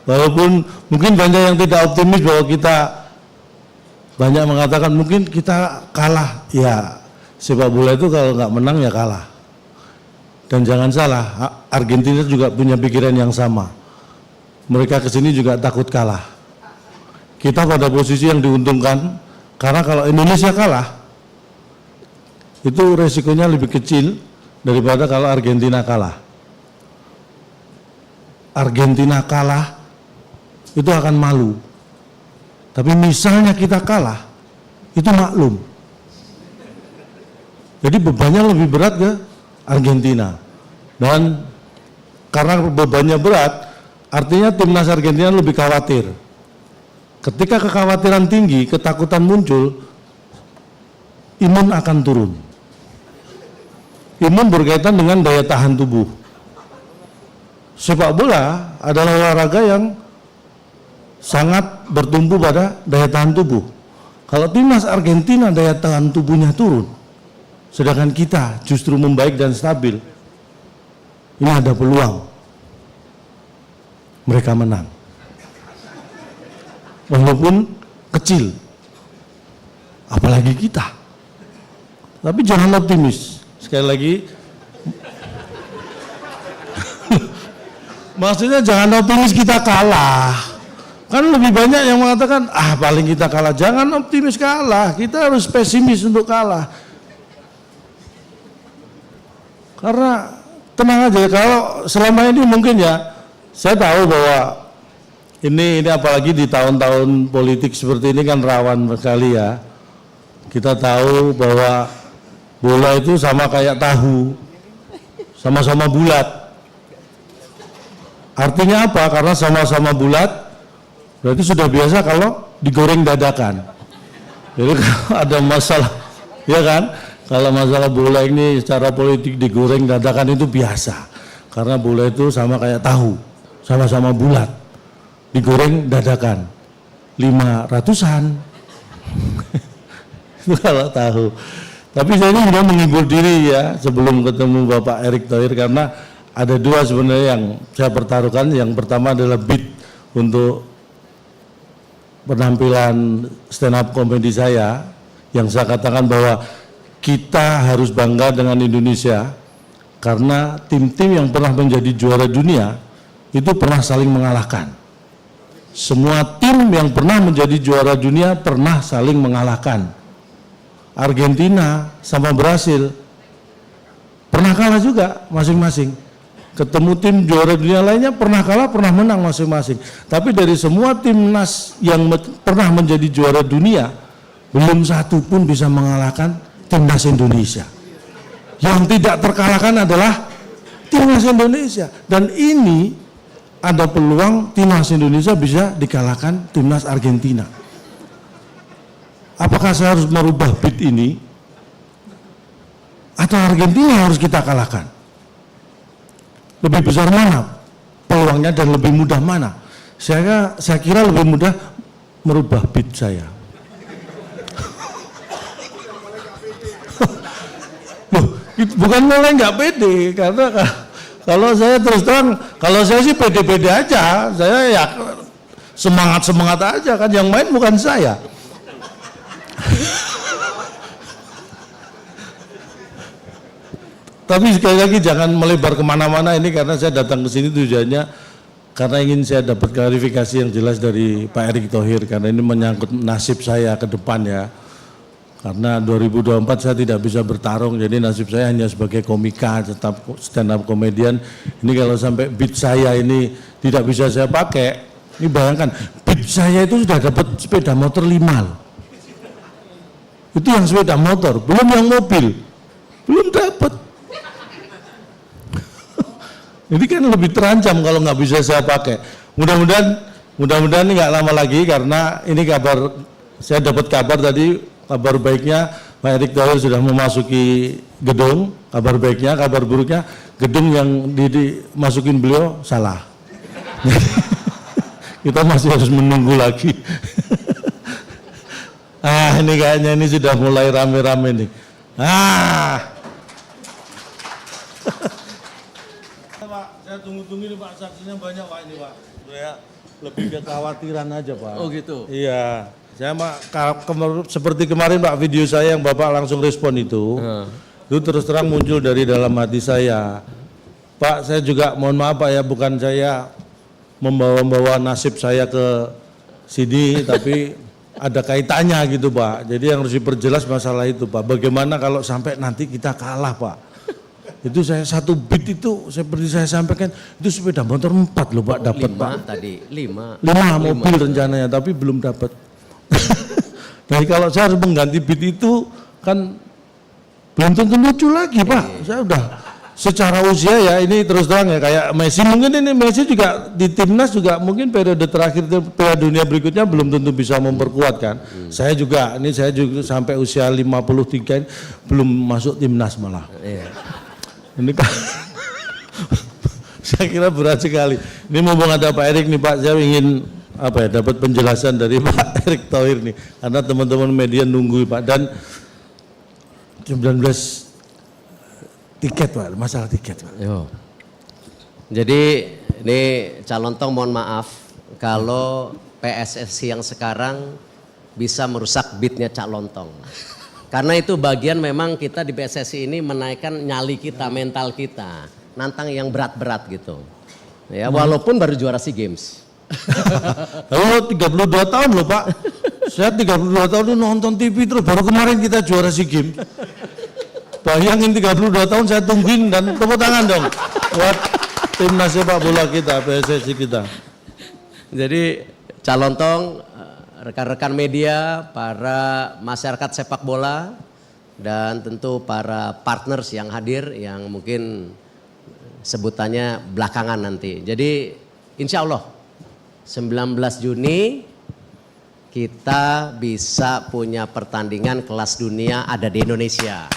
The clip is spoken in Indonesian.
Walaupun mungkin banyak yang tidak optimis bahwa kita, banyak mengatakan mungkin kita kalah. Ya, sepak bola itu kalau nggak menang ya kalah. Dan jangan salah, Argentina juga punya pikiran yang sama. Mereka kesini juga takut kalah. Kita pada posisi yang diuntungkan, karena kalau Indonesia kalah, itu resikonya lebih kecil daripada kalau Argentina kalah. Argentina kalah, itu akan malu. Tapi misalnya kita kalah, itu maklum. Jadi bebannya lebih berat ke Argentina. Dan karena bebannya berat, artinya timnas Argentina lebih khawatir. Ketika kekhawatiran tinggi, ketakutan muncul, imun akan turun. Imun berkaitan dengan daya tahan tubuh. Sepak bola adalah olahraga yang sangat bertumpu pada daya tahan tubuh. Kalau timnas Argentina daya tahan tubuhnya turun, sedangkan kita justru membaik dan stabil, ini ada peluang mereka menang. Walaupun kecil, apalagi kita. Tapi jangan optimis. Sekali lagi, maksudnya jangan optimis kita kalah. Kan lebih banyak yang mengatakan, paling kita kalah. Jangan optimis kalah, kita harus pesimis untuk kalah. Karena tenang aja, kalau selama ini mungkin ya, saya tahu bahwa ini apalagi di tahun-tahun politik seperti ini kan rawan sekali ya. Kita tahu bahwa bola itu sama kayak tahu, sama-sama bulat. Artinya apa? Karena sama-sama bulat, berarti sudah biasa kalau digoreng dadakan. Jadi kalau ada masalah, ya kan? Kalau masalah bola ini secara politik digoreng dadakan itu biasa. Karena bola itu sama kayak tahu, sama-sama bulat, digoreng dadakan. 500-an. Itu kalau tahu. Tapi saya ini sudah menghibur diri ya sebelum ketemu Bapak Erick Thohir, karena ada dua sebenarnya yang saya pertaruhkan. Yang pertama adalah beat untuk penampilan stand up comedy saya, yang saya katakan bahwa kita harus bangga dengan Indonesia karena tim-tim yang pernah menjadi juara dunia itu pernah saling mengalahkan. Semua tim yang pernah menjadi juara dunia pernah saling mengalahkan. Argentina sama Brasil pernah kalah juga masing-masing. Ketemu tim juara dunia lainnya pernah kalah, pernah menang masing-masing. Tapi dari semua timnas yang pernah menjadi juara dunia, belum satu pun bisa mengalahkan timnas Indonesia. Yang tidak terkalahkan adalah timnas Indonesia. Dan ini ada peluang timnas Indonesia bisa dikalahkan timnas Argentina. Apakah saya harus merubah beat ini? Atau Argentina harus kita kalahkan? Lebih besar mana peluangnya dan lebih mudah mana? Saya kira lebih mudah merubah beat saya. Loh, bukan mulai nggak pede, karena kalau saya terus terang, kalau saya sih pede-pede aja, saya ya semangat aja kan, yang main bukan saya. Tapi sekali lagi jangan melebar kemana-mana ini, karena saya datang ke sini tujuannya karena ingin saya dapat klarifikasi yang jelas dari Pak Erick Thohir, karena ini menyangkut nasib saya ke depan ya. Karena 2024 saya tidak bisa bertarung, jadi nasib saya hanya sebagai komika, tetap stand up komedian. Ini kalau sampai beat saya ini tidak bisa saya pakai, ini bayangkan beat saya itu sudah dapat sepeda motor 5 loh. Itu yang sepeda motor, belum yang mobil, belum dapat. Ini kan lebih terancam kalau nggak bisa saya pakai. Mudah-mudahan ini nggak lama lagi, karena ini kabar, saya dapat kabar tadi. Kabar baiknya Pak Erick Thohir sudah memasuki gedung. Kabar baiknya, kabar buruknya gedung yang dimasukin beliau salah. Kita masih harus menunggu lagi. Ini kayaknya ini sudah mulai rame-rame nih. Pak, saya tunggu-tunggu ini Pak, saksinya banyak Pak ini Pak. Ya. Lebih kekhawatiran aja Pak. Oh gitu. Iya, saya seperti kemarin Pak video saya yang Bapak langsung respon itu terus terang muncul dari dalam hati saya. Pak, saya juga mohon maaf Pak ya, bukan saya membawa nasib saya ke sini, tapi ada kaitannya gitu Pak. Jadi yang harus diperjelas masalah itu Pak. Bagaimana kalau sampai nanti kita kalah Pak? Itu saya 1 bit itu seperti saya sampaikan itu sepeda motor 4 loh Pak dapat Pak. 5 tadi, 5 mobil rencananya tapi belum dapat. Jadi kalau saya harus mengganti bit itu kan belum tentu lucu lagi Pak. Saya udah secara usia ya ini terus terang ya kayak Messi, mungkin ini Messi juga di timnas juga mungkin periode terakhir Piala Dunia berikutnya belum tentu bisa memperkuat kan. Saya juga sampai usia 53 ini belum masuk timnas malah. Ini kan saya kira berat sekali. Ini mumpung ada Pak Erik nih Pak, saya ingin dapat penjelasan dari Pak Erik Thohir nih karena teman-teman media nunggu Pak. Dan 19 tiket Pak, masalah tiket Pak. Jadi ini calon tong mohon maaf kalau PSSI yang sekarang bisa merusak beatnya Cak Lontong. Karena itu bagian memang kita di PSSI ini menaikkan nyali kita, mental kita, nantang yang berat-berat gitu. Ya walaupun baru juara SEA Games. Halo 32 tahun loh Pak. Saya 32 tahun itu nonton TV terus baru kemarin kita juara SEA Games. Bayangin 32 tahun saya tungguin dan tepuk tangan dong buat timnas sepak bola kita, PSSI kita. Jadi calon tong, rekan-rekan media, para masyarakat sepak bola, dan tentu para partners yang hadir yang mungkin sebutannya belakangan nanti. Jadi insya Allah 19 Juni kita bisa punya pertandingan kelas dunia ada di Indonesia.